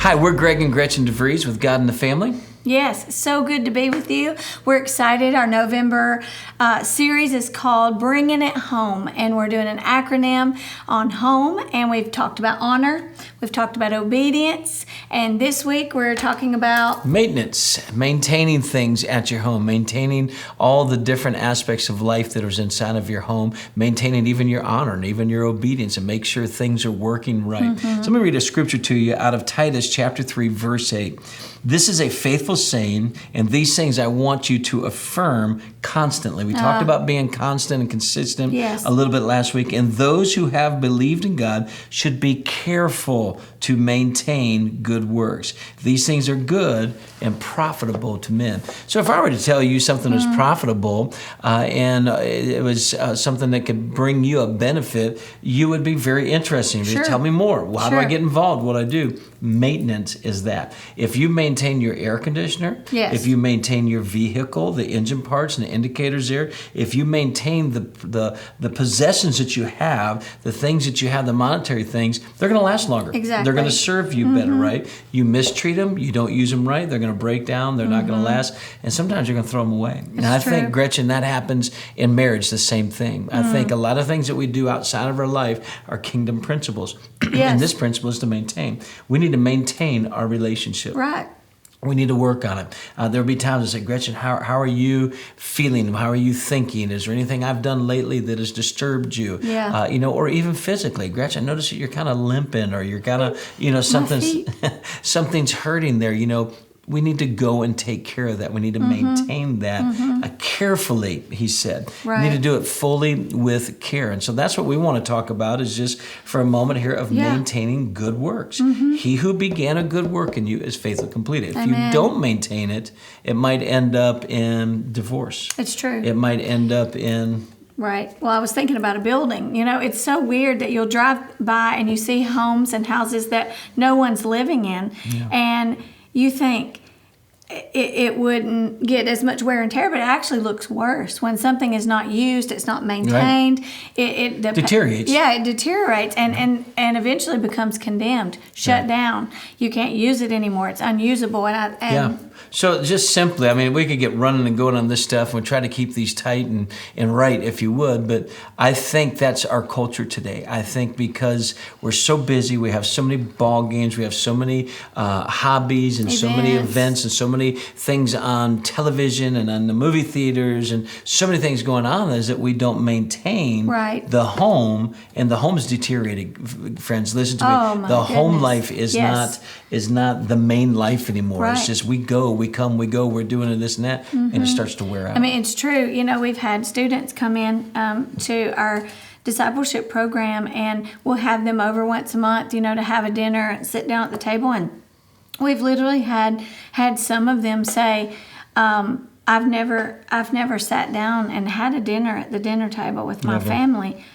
Hi, we're Greg and Gretchen DeVries with God in the Family. Yes, so good to be with you. We're excited. Our November series is called Bringing It Home, and we're doing an acronym on home, and we've talked about honor, we've talked about obedience, and this week we're talking about maintenance, maintaining things at your home, maintaining all the different aspects of life that is inside of your home, maintaining even your honor and even your obedience, and make sure things are working right. So let me read a scripture to you out of Titus chapter 3, verse 8. This is a faithful saying, and these things I want you to affirm constantly. We talked about being constant and consistent a little bit last week. And those who have believed in God should be careful to maintain good works. These things are good and profitable to men. So if I were to tell you something was profitable and it was something that could bring you a benefit, you would be very interested. You'd tell me more. Well, how do I get involved? What do I do? Maintenance is that. If you maintain your air conditioner, if you maintain your vehicle, the engine parts and the indicators there, if you maintain the possessions that you have, the things that you have, the monetary things, they're going to last longer. Exactly. They're going to serve you better, right? You mistreat them, you don't use them right, they're going to break down, they're not going to last, and sometimes you're going to throw them away. And I think, Gretchen, that happens in marriage, the same thing. I think a lot of things that we do outside of our life are kingdom principles. And this principle is to maintain. We need to maintain our relationship. Right. We need to work on it. There'll be times I say, Gretchen, how are you feeling? How are you thinking? Is there anything I've done lately that has disturbed you? Or even physically. Gretchen, notice that you're kind of limping, or you're kind of, something's hurting there. We need to go and take care of that. We need to maintain that carefully, he said. Right. We need to do it fully with care. And so that's what we want to talk about, is just for a moment here of maintaining good works. He who began a good work in you is faithful to complete it. If you don't maintain it, it might end up in divorce. It's true. It might end up in... Right. Well, I was thinking about a building. It's so weird that you'll drive by and you see homes and houses that no one's living in, and you think it wouldn't get as much wear and tear, but it actually looks worse. When something is not used, it's not maintained, it deteriorates. Yeah, it deteriorates and eventually becomes condemned, shut down. You can't use it anymore. It's unusable. So just simply, we could get running and going on this stuff, and we try to keep these tight and right, if you would, but I think that's our culture today. I think because we're so busy, we have so many ball games, we have so many hobbies and so many events and so many things on television and on the movie theaters and so many things going on, is that we don't maintain the home, and the home is deteriorating. Friends, listen to me. The home life is not the main life anymore. It's just we come, we go, we're doing this and that, and it starts to wear out. It's true. We've had students come in to our discipleship program, and we'll have them over once a month, to have a dinner and sit down at the table, and we've literally had some of them say, I've never sat down and had a dinner at the dinner table with my family.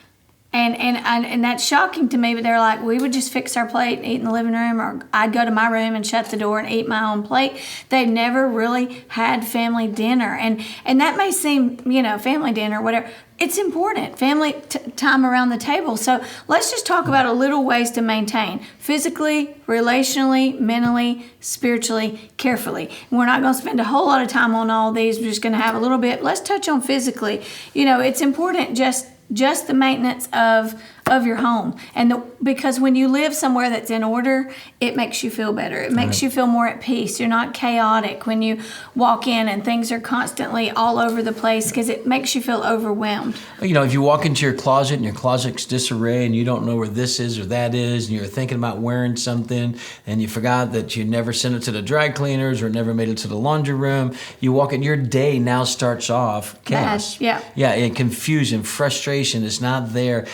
And that's shocking to me, but they're like, we would just fix our plate and eat in the living room, or I'd go to my room and shut the door and eat my own plate. They've never really had family dinner. And that may seem, family dinner, whatever. It's important, family time around the table. So let's just talk about a little ways to maintain physically, relationally, mentally, spiritually, carefully. And we're not going to spend a whole lot of time on all these. We're just going to have a little bit. Let's touch on physically. It's important just the maintenance of your home, because when you live somewhere that's in order, it makes you feel better. It makes you feel more at peace. You're not chaotic when you walk in and things are constantly all over the place, because it makes you feel overwhelmed. If you walk into your closet and your closet's disarray and you don't know where this is or that is, and you're thinking about wearing something and you forgot that you never sent it to the dry cleaners or never made it to the laundry room, you walk in, your day now starts off chaos. And confusion, frustration is not there.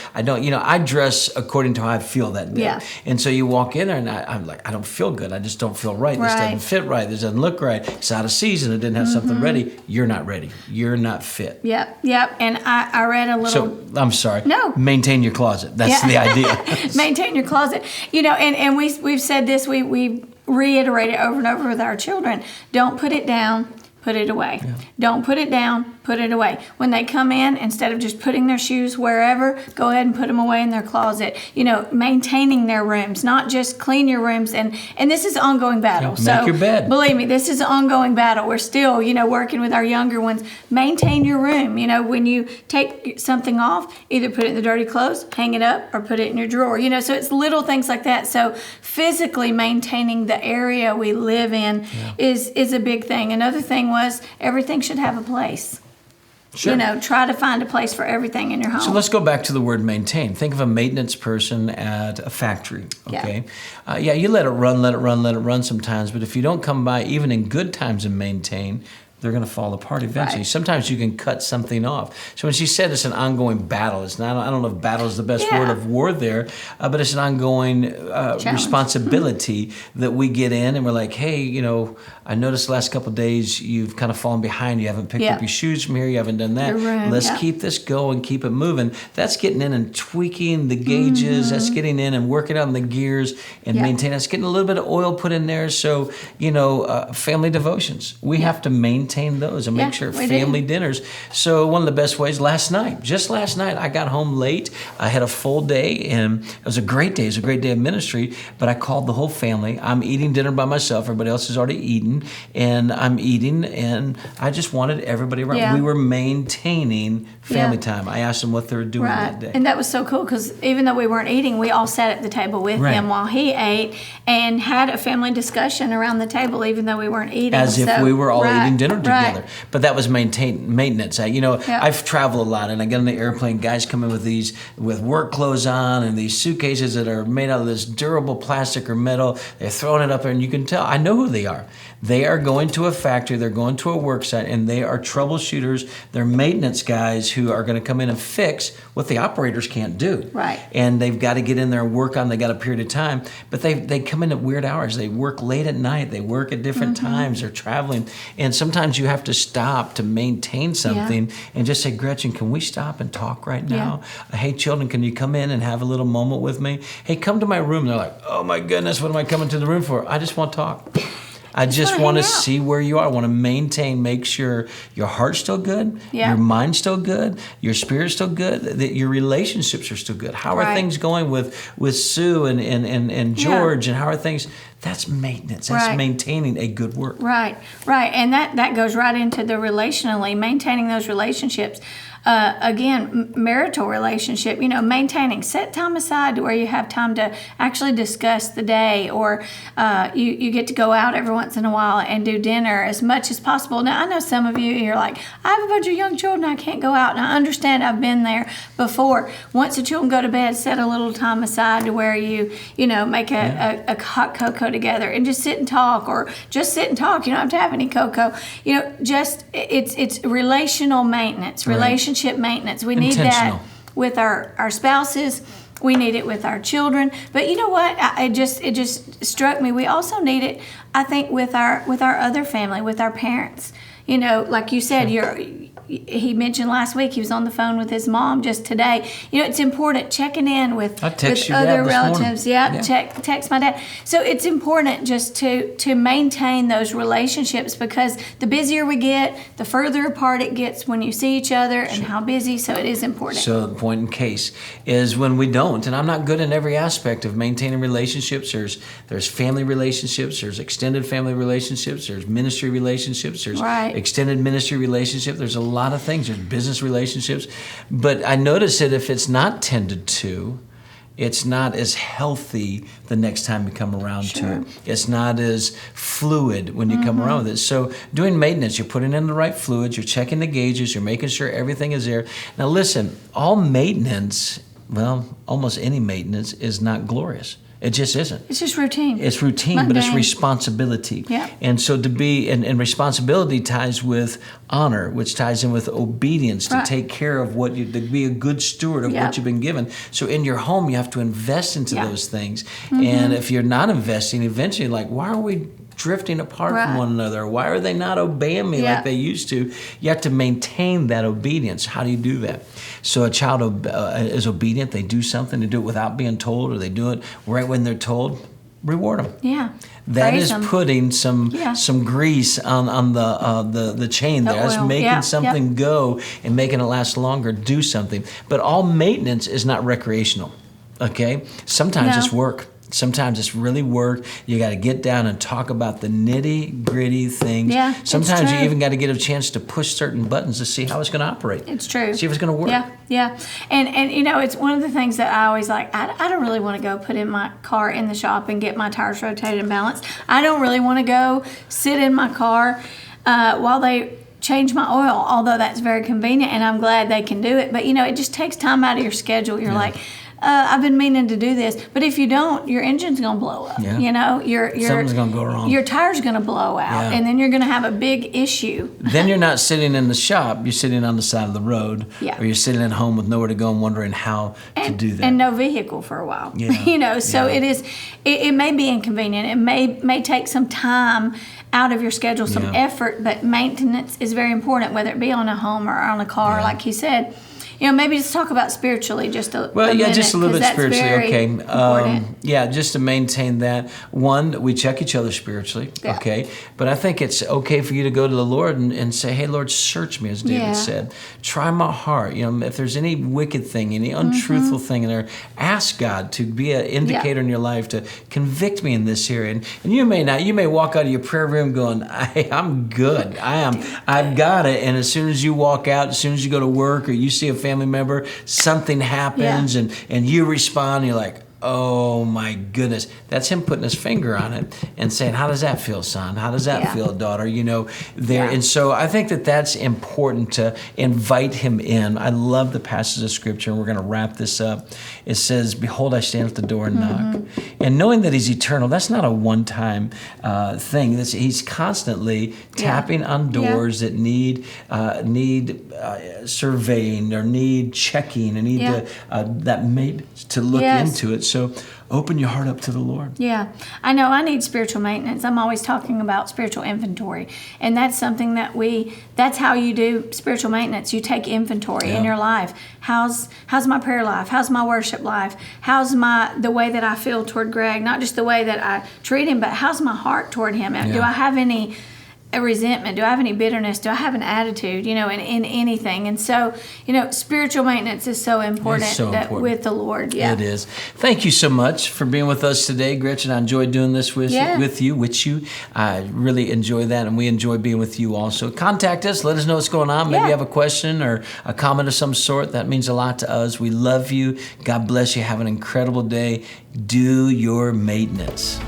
I dress according to how I feel that day. And so you walk in there and I'm like, I don't feel good. I just don't feel right. This doesn't fit right. This doesn't look right. It's out of season. It didn't have something ready. You're not ready. You're not fit. Yep. And I read a little... So, I'm sorry. No. Maintain your closet. That's the idea. Maintain your closet. And we've said this, we reiterate it over and over with our children. Don't put it down, put it away. Don't put it down, put put it away. When they come in, instead of just putting their shoes wherever, go ahead and put them away in their closet. Maintaining their rooms, not just clean your rooms. And this is an ongoing battle. Make your bed. Believe me, this is an ongoing battle. We're still, working with our younger ones. Maintain your room. When you take something off, either put it in the dirty clothes, hang it up, or put it in your drawer. So it's little things like that. So physically maintaining the area we live in is a big thing. Another thing was everything should have a place. Sure. Try to find a place for everything in your home. So let's go back to the word maintain. Think of a maintenance person at a factory, okay? You let it run sometimes, but if you don't come by, even in good times, and maintain, they're going to fall apart eventually. Right. Sometimes you can cut something off. So when she said it's an ongoing battle, it's not. I don't know if battle is the best word of war there, but it's an ongoing responsibility that we get in, and we're like, hey, I noticed the last couple of days you've kind of fallen behind. You haven't picked up your shoes from here. You haven't done that. Let's keep this going, keep it moving. That's getting in and tweaking the gauges. That's getting in and working on the gears and maintaining. That's getting a little bit of oil put in there. So, family devotions. We have to maintain those and make sure family dinners. So one of the best ways, just last night, I got home late. I had a full day, and it was a great day. It was a great day of ministry, but I called the whole family. I'm eating dinner by myself. Everybody else has already eaten, and I'm eating, and I just wanted everybody around. Yeah. We were maintaining family time. I asked them what they were doing that day. And that was so cool because even though we weren't eating, we all sat at the table with him while he ate and had a family discussion around the table, even though we weren't eating. As if we were all eating dinner together. Right. But that was maintenance. I've traveled a lot, and I get on the airplane, guys come in with work clothes on and these suitcases that are made out of this durable plastic or metal. They're throwing it up there, and you can tell. I know who they are. They are going to a factory, they're going to a work site, and they are troubleshooters. They're maintenance guys who are going to come in and fix what the operators can't do. Right. And they've got to get in there and work on, they got a period of time, but they come in at weird hours. They work late at night. They work at different times. They're traveling. And sometimes you have to stop to maintain something and just say, Gretchen, can we stop and talk right now? Hey, children, can you come in and have a little moment with me? Hey, come to my room. They're like, oh my goodness, what am I coming to the room for? I just want to talk. I just want to see where you are. I want to maintain, make sure your heart's still good, your mind's still good, your spirit's still good, that your relationships are still good. How are things going with Sue and George, and how are things? That's maintenance. That's maintaining a good work. Right. And that goes right into the relationally, maintaining those relationships. Again, marital relationship, maintaining, set time aside to where you have time to actually discuss the day, or you get to go out every once in a while and do dinner as much as possible. Now, I know some of you're like, I have a bunch of young children, I can't go out. And I understand, I've been there before. Once the children go to bed, set a little time aside to where you make a hot cocoa together and just sit and talk, or just sit and talk. You don't have to have any cocoa. Just it's relational maintenance, relationship maintenance. We need that with our spouses. We need it with our children. But you know what? It just struck me. We also need it, I think, with our other family, with our parents. Like you said, he mentioned last week he was on the phone with his mom just today. It's important checking in with other relatives. Text my dad. So it's important just to maintain those relationships, because the busier we get, the further apart it gets when you see each other and how busy. So it is important. So the point in case is when we don't, and I'm not good in every aspect of maintaining relationships. There's family relationships, there's extended family relationships, there's ministry relationships, there's extended ministry relationships. There's a lot of things. There's business relationships. But I notice that if it's not tended to, it's not as healthy the next time you come around to it. It's not as fluid when you come around with it. So doing maintenance, you're putting in the right fluids, you're checking the gauges, you're making sure everything is there. Now listen, all maintenance, almost any maintenance is not glorious. It just isn't. It's just routine. It's routine, but it's responsibility. Yeah. And so to be, and responsibility ties with honor, which ties in with obedience, to take care of to be a good steward of what you've been given. So in your home, you have to invest into those things. And if you're not investing, eventually, why are we drifting apart from one another? Why are they not obeying me like they used to? You have to maintain that obedience. How do you do that? So a child is obedient. They do something. They do it without being told, or they do it right when they're told. reward them. Yeah. That Praise is them. putting some grease on the chain there. That's oil. making Yeah, something go and making it last longer. Do something. But all maintenance is not recreational. Okay? Sometimes No. it's work. Sometimes it's really work. You got to get down and talk about the nitty gritty things. Yeah, it's Sometimes you true. even got to get a chance to push certain buttons to see how it's going to operate. It's true. See if it's going to work. Yeah, yeah. And you know, it's one of the things that I always like, I don't really want to go put in my car in the shop and get my tires rotated and balanced. I don't really want to go sit in my car while they change my oil, although that's very convenient and I'm glad they can do it. But you know, it just takes time out of your schedule. You're like, I've been meaning to do this, but if you don't, your engine's gonna blow up. Yeah. You know, Something's gonna go wrong. Your tire's gonna blow out, Yeah. and then you're gonna have a big issue. Then you're not sitting in the shop, you're sitting on the side of the road, Yeah. or you're sitting at home with nowhere to go and wondering how to do that. And no vehicle for a while. Yeah. You know, so Yeah. it may be inconvenient. It may take some time out of your schedule, some Yeah. effort, but maintenance is very important, whether it be on a home or on a car, Yeah. like you said. You know, maybe just talk about spiritually just a Well, yeah, minute, just a little 'cause bit that's spiritually. very Okay. important. Yeah, just to maintain that. One, we check each other spiritually. Yeah. Okay. But I think it's okay for you to go to the Lord and say, hey, Lord, search me, as David Yeah. said. Try my heart. You know, if there's any wicked thing, any untruthful thing in there, ask God to be an indicator in your life to convict me in this area. And you may walk out of your prayer room going, I'm good. I've got it. And as soon as you walk out, as soon as you go to work or you see a family member, something happens and you respond, and you're like, oh my goodness. That's him putting his finger on it and saying, how does that feel, son? How does that feel, daughter? You know, there. Yeah. And so I think that that's important to invite him in. I love the passage of scripture, and we're going to wrap this up. It says, behold, I stand at the door and knock. And knowing that he's eternal, that's not a one-time thing. He's constantly tapping on doors that need surveying or need checking and need that maintenance to look into it. So open your heart up to the Lord. Yeah, I know I need spiritual maintenance. I'm always talking about spiritual inventory. And that's something that's how you do spiritual maintenance. You take inventory in your life. How's my prayer life? How's my worship life? How's the way that I feel toward Greg? Not just the way that I treat him, but how's my heart toward him? Do I have any resentment? Do I have any bitterness? Do I have an attitude, you know, in anything? And so, you know, spiritual maintenance is so important, with the Lord. Yeah. It is. Thank you so much for being with us today, Gretchen. I enjoyed doing this with you. I really enjoy that, and we enjoy being with you also. Contact us. Let us know what's going on. Maybe you have a question or a comment of some sort. That means a lot to us. We love you. God bless you. Have an incredible day. Do your maintenance.